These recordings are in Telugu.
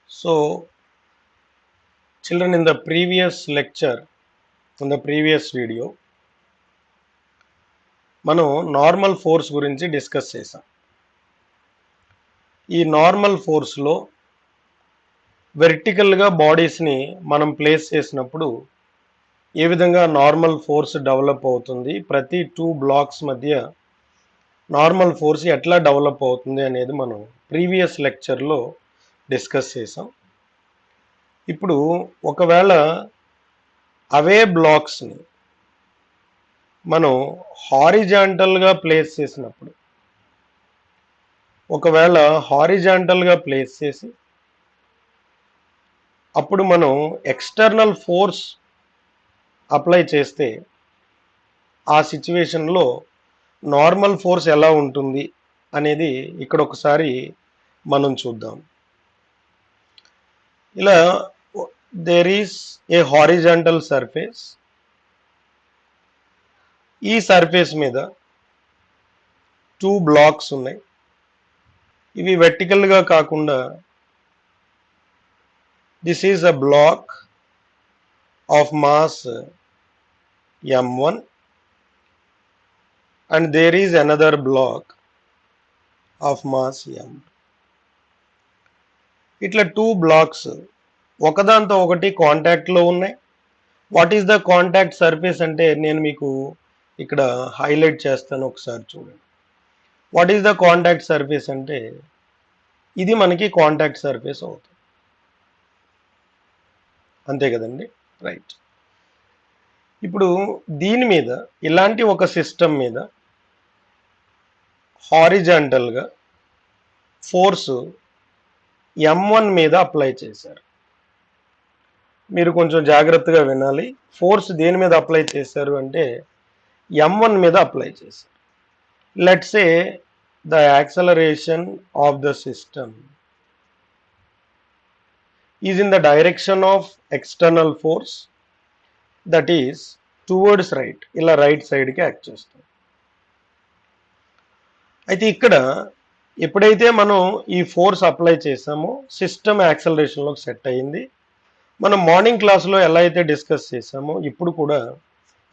So, children, in the previous lecture, in the previous video, మనం నార్మల్ ఫోర్స్ గురించి డిస్కస్ చేసాం. ఈ నార్మల్ ఫోర్స్లో వెర్టికల్గా బాడీస్ని మనం ప్లేస్ చేసినప్పుడు ఏ విధంగా నార్మల్ ఫోర్స్ డెవలప్ అవుతుంది, ప్రతి 2 బ్లాక్స్ మధ్య నార్మల్ ఫోర్స్ ఎట్లా డెవలప్ అవుతుంది అనేది మనం ప్రీవియస్ లెక్చర్లో డిస్కస్ చేసాం. ఇప్పుడు ఒకవేళ అవే బ్లాక్స్ని మనం హారిజాంటల్గా ప్లేస్ చేసినప్పుడు, ఒకవేళ హారిజాంటల్గా ప్లేస్ చేసి అప్పుడు మనం ఎక్స్టర్నల్ ఫోర్స్ అప్లై చేస్తే ఆ సిచ్యువేషన్లో నార్మల్ ఫోర్స్ ఎలా ఉంటుంది అనేది ఇక్కడ ఒకసారి మనం చూద్దాం. ఇలా there is a horizontal surface. ఈ సర్ఫేస్ మీద 2 బ్లాక్స్ ఉన్నాయి. ఇవి వెర్టికల్గా కాకుండా this is a block of mass m1 and there is another block of mass m. ఇట్లా 2 బ్లాక్స్ ఒకదాంతో ఒకటి కాంటాక్ట్లో ఉన్నాయి. What is the contact surface అంటే నేను మీకు ఇక్కడ హైలైట్ చేస్తాను, ఒకసారి చూడండి. What is the contact surface అంటే ఇది మనకి కాంటాక్ట్ సర్ఫేస్ అవుతుంది, అంతే కదండి, రైట్. ఇప్పుడు దీని మీద ఇలాంటి ఒక సిస్టమ్ మీద హారిజాంటల్గా ఫోర్స్ m1 మీద అప్లై చేశారు. మీరు కొంచెం జాగ్రత్తగా వినాలి. ఫోర్స్ దేని మీద అప్లై చేశారు అంటే m1 మీద అప్లై చేశారు. Let's say the acceleration of the system is in the direction of external force, that is towards right. ఇలా రైట్ సైడ్కి యాక్ట్ చేస్తుంది. అయితే ఇక్కడ ఎప్పుడైతే మనం ఈ ఫోర్స్ అప్లై చేసామో సిస్టమ్ యాక్సలరేషన్లోకి సెట్ అయ్యింది. మనం మార్నింగ్ క్లాస్లో ఎలా అయితే డిస్కస్ చేసామో ఇప్పుడు కూడా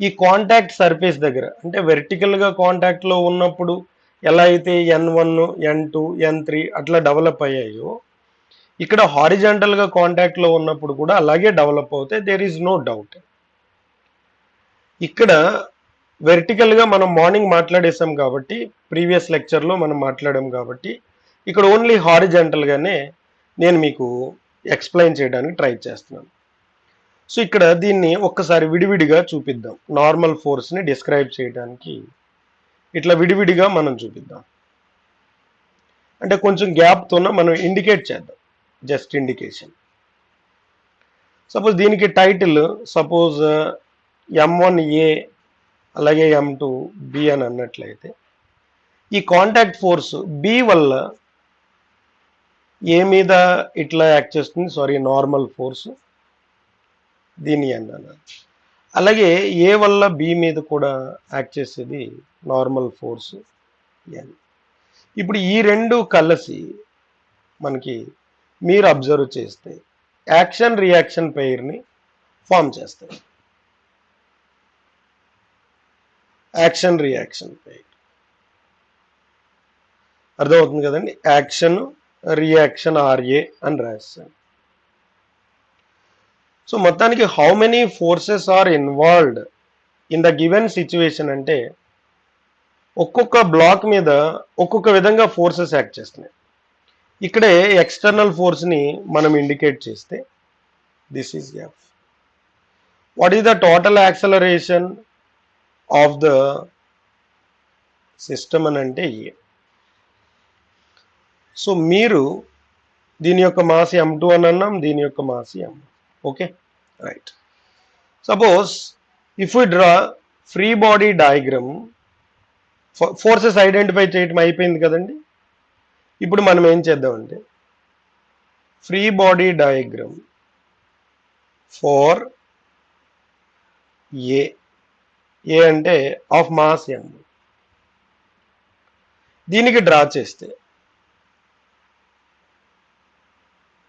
ఈ కాంటాక్ట్ సర్ఫేస్ దగ్గర, అంటే వెర్టికల్గా కాంటాక్ట్లో ఉన్నప్పుడు ఎలా అయితే n1 n2 n3 అట్లా డెవలప్ అయ్యాయో ఇక్కడ హారిజాంటల్గా కాంటాక్ట్లో ఉన్నప్పుడు కూడా అలాగే డెవలప్ అవుతాయి. There is no doubt. ఇక్కడ వెర్టికల్గా మనం మార్నింగ్ మాట్లాడేసాం కాబట్టి, ప్రీవియస్ లెక్చర్లో మనం మాట్లాడాం కాబట్టి ఇక్కడ ఓన్లీ హారిజాంటల్గానే నేను మీకు ఎక్స్ప్లెయిన్ చేయడానికి ట్రై చేస్తున్నాను. సో ఇక్కడ దీన్ని ఒక్కసారి విడివిడిగా చూపిద్దాం. నార్మల్ ఫోర్స్ని డిస్క్రైబ్ చేయడానికి ఇట్లా విడివిడిగా మనం చూపిద్దాం. అంటే కొంచెం గ్యాప్తోన మనం ఇండికేట్ చేద్దాం, జస్ట్ ఇండికేషన్. సపోజ్ దీనికి టైటిల్ సపోజ్ m1a అలాగే m2b అని అన్నట్లయితే ఈ కాంటాక్ట్ ఫోర్స్ b వల్ల ఏ మీద ఇట్లా యాక్ట్ చేస్తుంది, సారీ నార్మల్ ఫోర్స్ దీని అన్నాను. అలాగే ఏ వల్ల బి మీద కూడా యాక్ట్ చేసేది నార్మల్ ఫోర్స్ ఎన్. ఇప్పుడు ఈ రెండు కలిసి మనకి మీరు అబ్జర్వ్ చేస్తే యాక్షన్ రియాక్షన్ పెయిర్ని ఫామ్ చేస్తాయి. యాక్షన్ రియాక్షన్ పెయిర్ అర్థమవుతుంది కదండి. యాక్షన్ రియాక్షన్ ఆర్ఏ అని రాస్తాను. సో మొత్తానికి how many forces are involved in the given situation అంటే ఒక్కొక్క బ్లాక్ మీద ఒక్కొక్క విధంగా ఫోర్సెస్ యాక్ట్ చేస్తున్నాయి. ఇక్కడే ఎక్స్టర్నల్ ఫోర్స్ని మనం ఇండికేట్ చేస్తే this is F. What is the total acceleration of the system అని అంటే ఏ. సో మీరు దీని యొక్క మాస్ m2 అని అన్నాం, దీని యొక్క mass m. Okay, right. Suppose if we draw free body diagram, forces identify చేయటం అయిపోయింది కదండి. ఇప్పుడు మనం ఏం చేద్దామంటే free body diagram for A అంటే ఆఫ్ మాస్ m, దీనికి డ్రా చేస్తే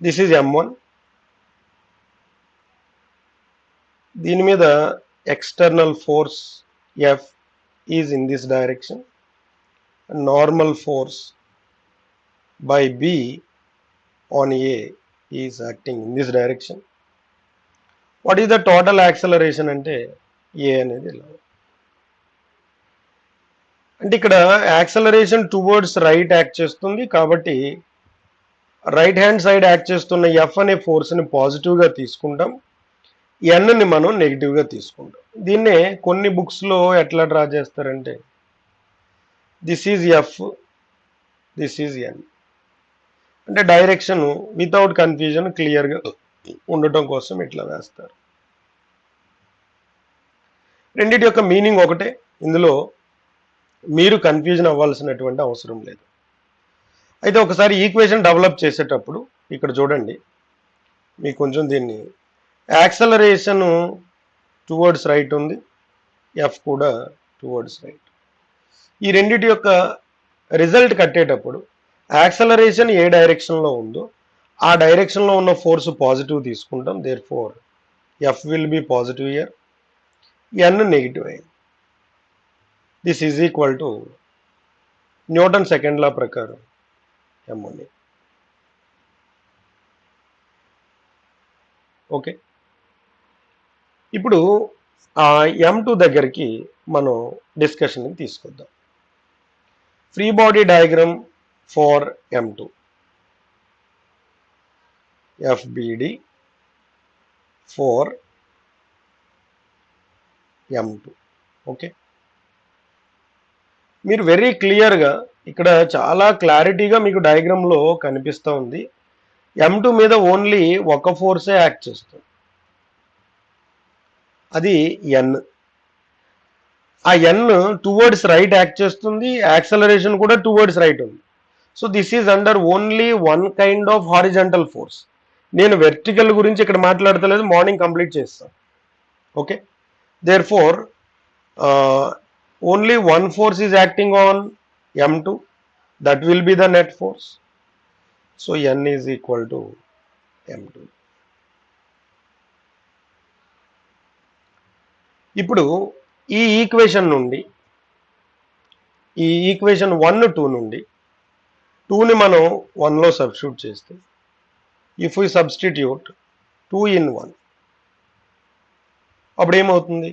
దిస్ ఈజ్ m1. దీని మీద external force F is in this direction. Normal force by B on A is acting in this direction. What is the total acceleration అంటే A అనేది ఇలా. అంటే ఇక్కడ యాక్సలరేషన్ టువర్డ్స్ రైట్ యాక్ట్ చేస్తుంది కాబట్టి రైట్ హ్యాండ్ సైడ్ యాక్ట్ చేస్తున్న F అనే ఫోర్స్ని పాజిటివ్గా తీసుకుంటాం, Nని మనం నెగిటివ్గా తీసుకుంటాం. దీన్నే కొన్ని బుక్స్లో ఎట్లా డ్రా చేస్తారంటే this is F, this is N. అంటే డైరెక్షన్ వితౌట్ కన్ఫ్యూజన్ క్లియర్గా ఉండటం కోసం ఇట్లా వేస్తారు. రెండిటి యొక్క మీనింగ్ ఒకటే, ఇందులో మీరు కన్ఫ్యూజన్ అవ్వాల్సినటువంటి అవసరం లేదు. అయితే ఒకసారి ఈక్వేషన్ డెవలప్ చేసేటప్పుడు ఇక్కడ చూడండి, మీకు కొంచెం దీన్ని యాక్సలరేషన్ టువర్డ్స్ రైట్ ఉంది, F కూడా టువర్డ్స్ రైట్. ఈ రెండిటి యొక్క రిజల్ట్ కట్టేటప్పుడు యాక్సలరేషన్ ఏ డైరెక్షన్లో ఉందో ఆ డైరెక్షన్లో ఉన్న ఫోర్స్ పాజిటివ్ తీసుకుంటాం. Therefore F will be positive here, N negative అయ్యింది. This is equal to Newton second law ప్రకారం M1. ఓకే, ఇప్పుడు M2 దగ్గరికి మనం డిస్కషన్కి తీసుకొద్దాం. Free body diagram for M2. FBD for M2. Okay, మీరు వెరీ క్లియర్గా ఇక్కడ చాలా క్లారిటీగా మీకు డయాగ్రామ్లో కనిపిస్తూ ఉంది. M2 మీద ఓన్లీ ఒక ఫోర్సే యాక్ట్ చేస్తుంది, అది N. ఆ N టువర్డ్స్ రైట్ యాక్ట్ చేస్తుంది, యాక్సలరేషన్ కూడా టువర్డ్స్ రైట్ ఉంది. So this is under only one kind of horizontal force. నేను వెర్టికల్ గురించి ఇక్కడ మాట్లాడతలేదు, మార్నింగ్ కంప్లీట్ చేస్తాను. Okay, therefore only one force is acting on M2, that will be the net force. So N is equal to M2. ఇప్పుడు ఈ ఈక్వేషన్ నుండి, ఈ ఈక్వేషన్ 1, 2 నుండి 2ని మనం 1లో సబ్స్టిట్యూట్ చేస్తే, ఇఫ్ వి సబ్స్టిట్యూట్ 2 in 1, అప్పుడు ఏమవుతుంది?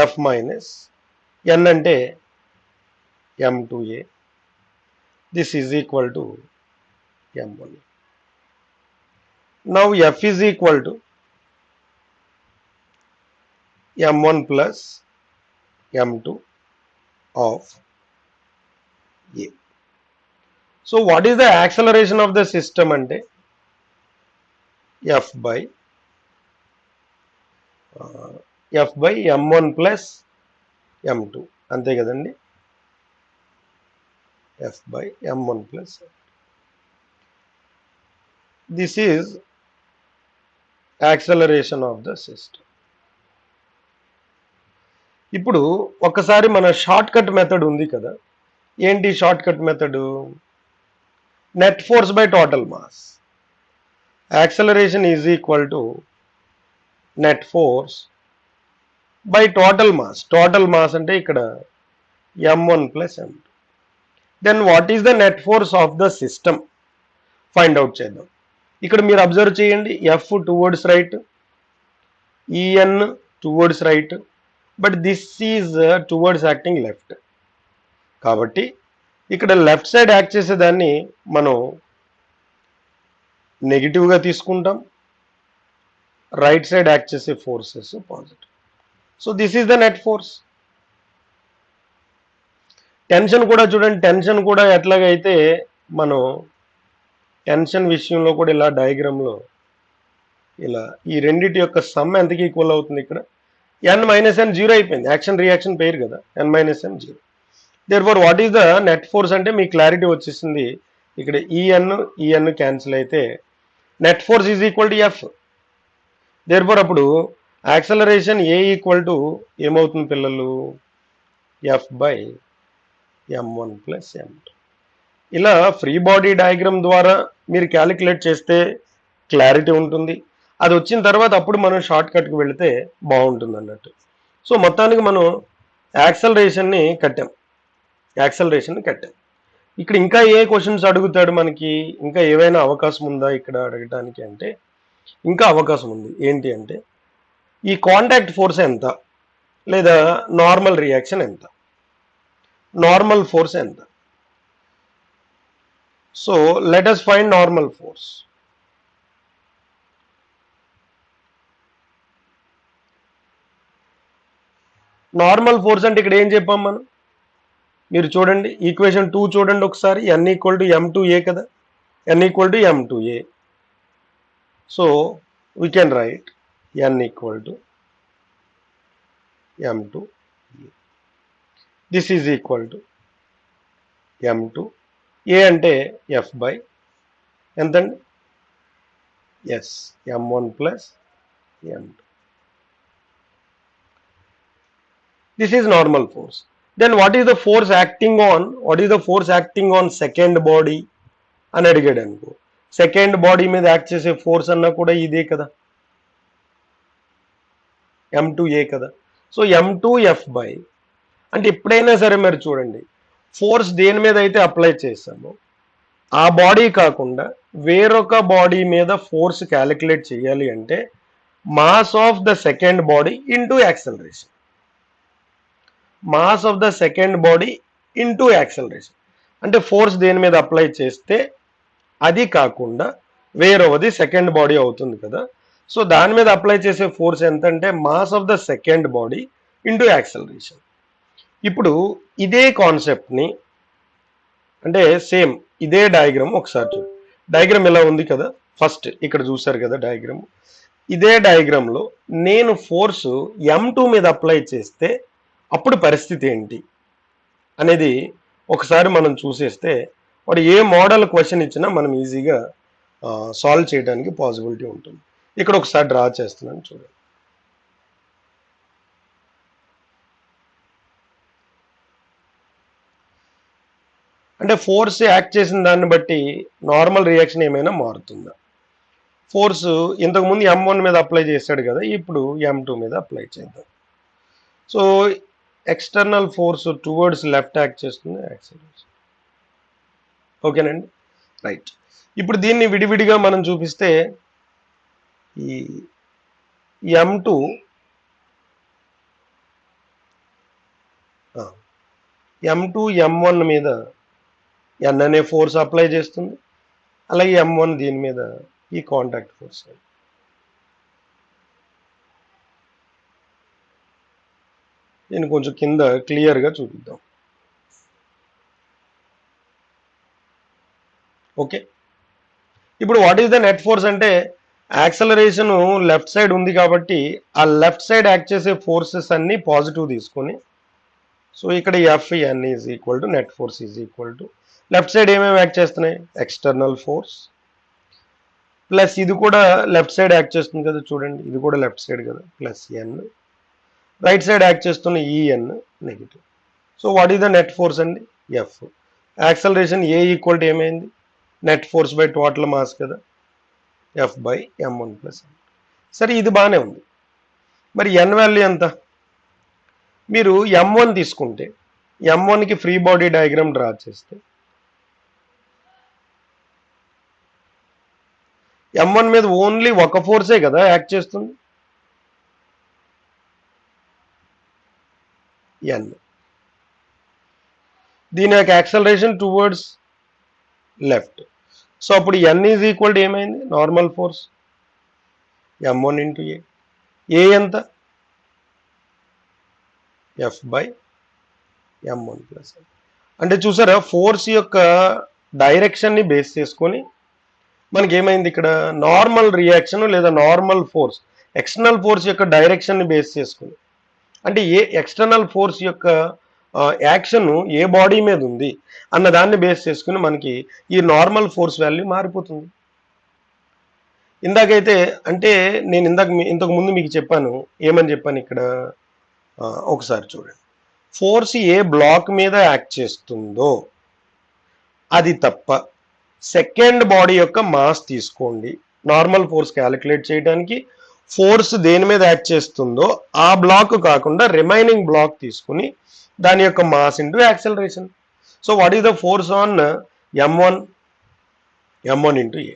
F మైనస్ N అంటే M2A, this is equal to M1. Now F is equal to M1 plus M2 of A. So what is the acceleration of the system అంటే F by M1 plus M2, అంతే కదండి. F by M1 plus M2. This is acceleration of the system. ఇప్పుడు ఒకసారి మన షార్ట్ కట్ మెథడ్ ఉంది కదా, ఏంటి short cut method? Net force by total mass. Acceleration is equal to net force by total mass. Total mass అంటే ఇక్కడ M1 plus M2. Then what is the net force of the system find out చేద్దాం. ఇక్కడ మీరు అబ్జర్వ్ చేయండి, F towards right, EN towards right, but this is towards acting left. కాబట్టి ఇక్కడ లెఫ్ట్ సైడ్ యాక్ట్ చేసేదాన్ని మనం నెగిటివ్గా తీసుకుంటాం, రైట్ సైడ్ యాక్ట్ చేసే forces positive. So this is the net force. Tension కూడా చూడండి, టెన్షన్ కూడా ఎట్లాగైతే మనం టెన్షన్ విషయంలో కూడా ఇలా డయాగ్రామ్లో ఇలా ఈ రెండిటి యొక్క సమ్ ఎంతకి ఈక్వల్ అవుతుంది? ఇక్కడ N మైనస్ N 0 అయిపోయింది, యాక్షన్ రియాక్షన్ పేరు కదా, N minus N 0. Therefore what is the net force అంటే మీకు క్లారిటీ వచ్చేసింది. ఇక్కడ ఈఎన్ క్యాన్సిల్ అయితే net force is equal to F. Therefore అప్పుడు యాక్సలరేషన్ ఏ ఈక్వల్ టు ఏమవుతుంది పిల్లలు? F by M1 plus M2. ఇలా ఫ్రీ బాడీ డయాగ్రామ్ ద్వారా మీరు క్యాలిక్యులేట్ చేస్తే క్లారిటీ ఉంటుంది. అది వచ్చిన తర్వాత అప్పుడు మనం షార్ట్ కట్కి వెళితే బాగుంటుంది అన్నట్టు. సో మొత్తానికి మనం యాక్సలరేషన్ని కట్టాం. ఇక్కడ ఇంకా ఏ క్వశ్చన్స్ అడుగుతాడు మనకి, ఇంకా ఏవైనా అవకాశం ఉందా ఇక్కడ అడగటానికి అంటే ఇంకా అవకాశం ఉంది. ఏంటి అంటే ఈ కాంటాక్ట్ ఫోర్స్ ఎంత, లేదా నార్మల్ రియాక్షన్ ఎంత, నార్మల్ ఫోర్స్ ఎంత. So let us find normal force. Normal force అంటే ఇక్కడ ఏం చెప్పాం మనం, మీరు చూడండి ఈక్వేషన్ 2 చూడండి ఒకసారి. n = m2a కదా, n = m2a. So we can write n = m2a. this is equal to m2 a అంటే f by ఎంతండి, yes, m1 plus m2. this is normal force. then what is the force acting on second body అని అడిగాడు అనుకో, సెకండ్ బాడీ మీద యాక్ట్ చేసే ఫోర్స్ అన్నా కూడా ఇదే కదా, m2a కదా. సో m2f by అంటే ఎప్పుడైనా సరే మీరు చూడండి, ఫోర్స్ దేని మీద అయితే అప్లై చేస్తామో ఆ బాడీ కాకుండా వేరొక బాడీ మీద ఫోర్స్ క్యాలిక్యులేట్ చేయాలి అంటే mass of the second body into acceleration. Mass of the second body into acceleration అంటే ఫోర్స్ దేని మీద అప్లై చేస్తే అది కాకుండా వేరొకది సెకండ్ బాడీ అవుతుంది కదా. సో దాని మీద అప్లై చేసే ఫోర్స్ ఎంత అంటే mass of the second body into acceleration. ఇప్పుడు ఇదే కాన్సెప్ట్ని అంటే సేమ్ ఇదే డయాగ్రామ్ ఒకసారి చూడు. డయాగ్రామ్ ఎలా ఉంది కదా, ఫస్ట్ ఇక్కడ చూసారు కదా డయాగ్రామ్. ఇదే డయాగ్రామ్లో నేను ఫోర్స్ m2 మీద అప్లై చేస్తే అప్పుడు పరిస్థితి ఏంటి అనేది ఒకసారి మనం చూసేస్తే వాడు ఏ మోడల్ క్వశ్చన్ ఇచ్చినా మనం ఈజీగా సాల్వ్ చేయడానికి పాసిబిలిటీ ఉంటుంది. ఇక్కడ ఒకసారి డ్రా చేస్తున్నాను చూడండి. అంటే ఫోర్స్ యాక్ట్ చేసిన దాన్ని బట్టి నార్మల్ రియాక్షన్ ఏమైనా మారుతుందా. ఫోర్స్ ఇంతకుముందు m1 మీద అప్లై చేశాడు కదా, ఇప్పుడు m2 మీద అప్లై చేద్దాం. So external force towards left act చేస్తుంది, యాక్సలరేషన్. ఓకేనండి, రైట్. ఇప్పుడు దీన్ని విడివిడిగా మనం చూపిస్తే ఈ m2 m1 మీద n అనే ఫోర్స్ అప్లై చేస్తుంది, అలాగే m1 దీని మీద ఈ కాంటాక్ట్ ఫోర్స్. దీన్ని కొంచెం కింద క్లియర్గా చూపిద్దాం. ఓకే, ఇప్పుడు what is the net force అంటే యాక్సలరేషన్ లెఫ్ట్ సైడ్ ఉంది కాబట్టి ఆ లెఫ్ట్ సైడ్ యాక్ట్ చేసే ఫోర్సెస్ అన్ని పాజిటివ్ తీసుకొని, సో ఇక్కడ Fn is equal to net force is equal to left side ఏమేమి యాక్ట్ చేస్తున్నాయి, ఎక్స్టర్నల్ ఫోర్స్ ప్లస్ ఇది కూడా లెఫ్ట్ సైడ్ యాక్ట్ చేస్తుంది కదా, చూడండి ఇది కూడా లెఫ్ట్ సైడ్ కదా, plus n. Right side act చేస్తున్న En negative. So what is the net force అండి, F. Acceleration A equal to ఏమైంది, net force by total mass కదా, F by m1 plus m. సరే ఇది బాగానే ఉంది. మరి n వాల్యూ ఎంత, మీరు m1 తీసుకుంటే m1కి ఫ్రీ బాడీ డయాగ్రామ్ డ్రా చేస్తే m1 మీద ఓన్లీ ఒక ఫోర్సే కదా యాక్ట్ చేస్తుంది, n. దీని యొక్క యాక్సలరేషన్ టువర్డ్స్ లెఫ్ట్. సో అప్పుడు n ఈజ్ ఈక్వల్ టు ఏమైంది, నార్మల్ ఫోర్స్ m1 ఇంటూ ఏ ఎంత, F by m1 plus m. అంటే చూసారా ఫోర్స్ యొక్క డైరెక్షన్ని బేస్ చేసుకొని మనకి ఏమైంది ఇక్కడ నార్మల్ రియాక్షన్ లేదా నార్మల్ ఫోర్స్ ఎక్స్టర్నల్ ఫోర్స్ యొక్క డైరెక్షన్ని బేస్ చేసుకుని, అంటే ఏ ఎక్స్టర్నల్ ఫోర్స్ యొక్క యాక్షన్ ఏ బాడీ మీద ఉంది అన్న దాన్ని బేస్ చేసుకుని మనకి ఈ నార్మల్ ఫోర్స్ వాల్యూ మారిపోతుంది. ఇందాకైతే అంటే నేను ఇంతకు ముందు మీకు చెప్పాను, ఏమని చెప్పాను ఇక్కడ ఒకసారి చూడండి. ఫోర్స్ ఏ బ్లాక్ మీద యాక్ట్ చేస్తుందో అది తప్ప సెకండ్ బాడీ యొక్క మాస్ తీసుకోండి. నార్మల్ ఫోర్స్ క్యాలిక్యులేట్ చేయడానికి ఫోర్స్ దేని మీద యాక్ట్ చేస్తుందో ఆ బ్లాక్ కాకుండా రిమైనింగ్ బ్లాక్ తీసుకుని దాని యొక్క mass into acceleration. So what is the force on m1 into a.